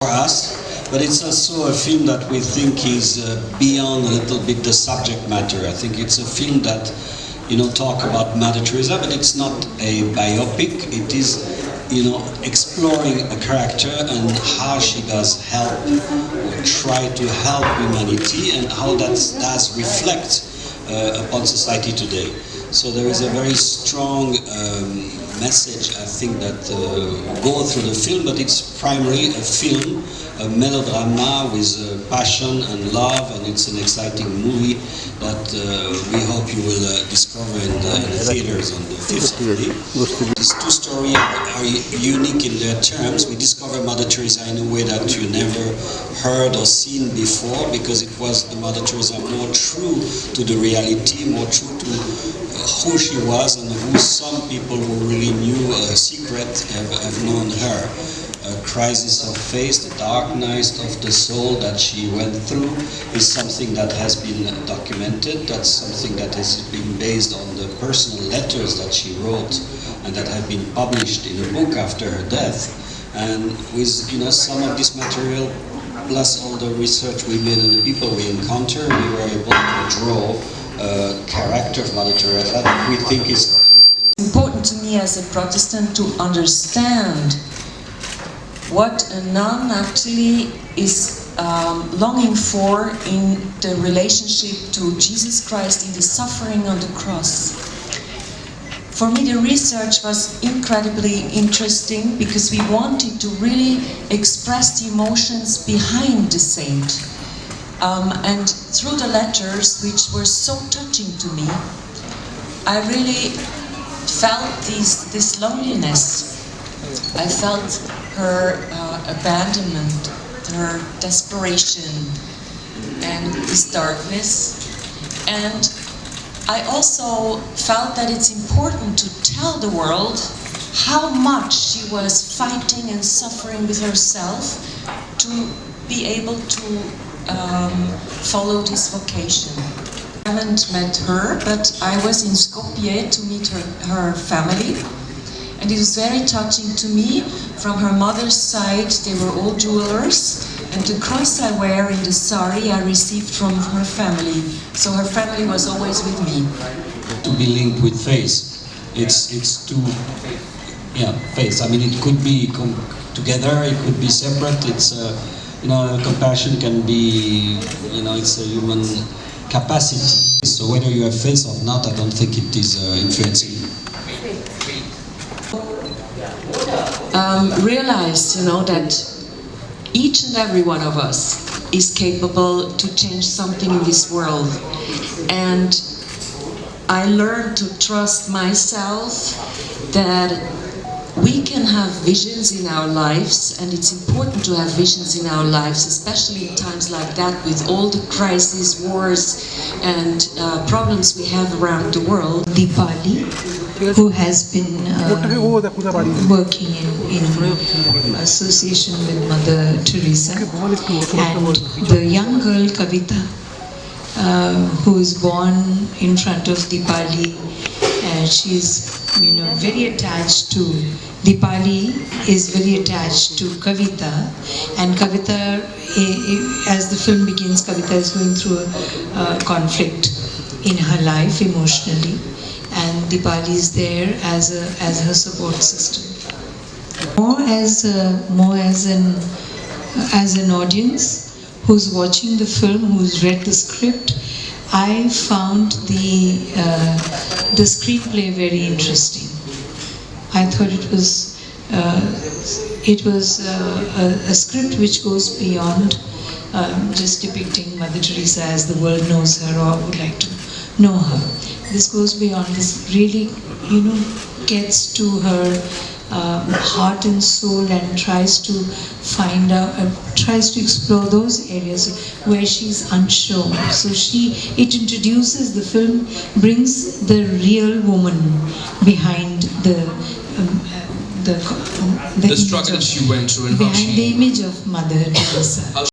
for us, but it's also a film that we think is beyond a little bit the subject matter. I think it's a film that, talk about Mother-Teresa, but it's not a biopic. It is, exploring a character and how she does help or try to help humanity and how that does reflect upon society today. So there is a very strong message, I think, that go through the film, but it's primarily a film, a melodrama with passion and love, and it's an exciting movie that we hope you will discover in the theaters on the 5th of May. These two stories are unique in their terms. We discover Mother-Teresa in a way that you never heard or seen before, because it was the Mother-Teresa more true to the reality, more true to who she was and who some people who really knew a secret have known her. A crisis of faith, the dark night of the soul that she went through is something that has been documented. That's something that has been based on the personal letters that she wrote and that have been published in a book after her death. And with some of this material, plus all the research we made and the people we encounter, we were able to draw a character of Mother-Teresa that we think is important to me as a Protestant to understand what a nun actually is longing for in the relationship to Jesus Christ in the suffering on the cross. For me, the research was incredibly interesting because we wanted to really express the emotions behind the saint. And through the letters, which were so touching to me, I really felt this loneliness. I felt her abandonment, her desperation, and this darkness. And I also felt that it's important to tell the world how much she was fighting and suffering with herself to be able to follow this vocation. I haven't met her, but I was in Skopje to meet her family. And it was very touching to me. From her mother's side, they were all jewelers, and the cross I wear in the sari I received from her family. So her family was always with me. To be linked with faith. It's two, faith. I mean, it could be together, it could be separate. It's compassion can be, it's a human capacity. So whether you have faith or not, I don't think it is influencing. Realized, that each and every one of us is capable to change something in this world. And I learned to trust myself that we can have visions in our lives, and it's important to have visions in our lives, especially in times like that with all the crises, wars, and problems we have around the world. Deepali, who has been working in association with Mother-Teresa, and the young girl Kavita, who is born in front of Deepali, and she's very attached to Deepali, is very attached to Kavita, and Kavita, as the film begins, Kavita is going through a conflict in her life emotionally, and Deepali is there as her support system. More as an audience who's watching the film, who's read the script, I found the screenplay very interesting. I thought it was a script which goes beyond just depicting Mother-Teresa as the world knows her or would like to know her. This goes beyond. This really, gets to her heart and soul and tries to find out, tries to explore those areas where she's unsure. So it introduces, the film brings the real woman behind the struggle she went through and behind the image of Mother-Teresa.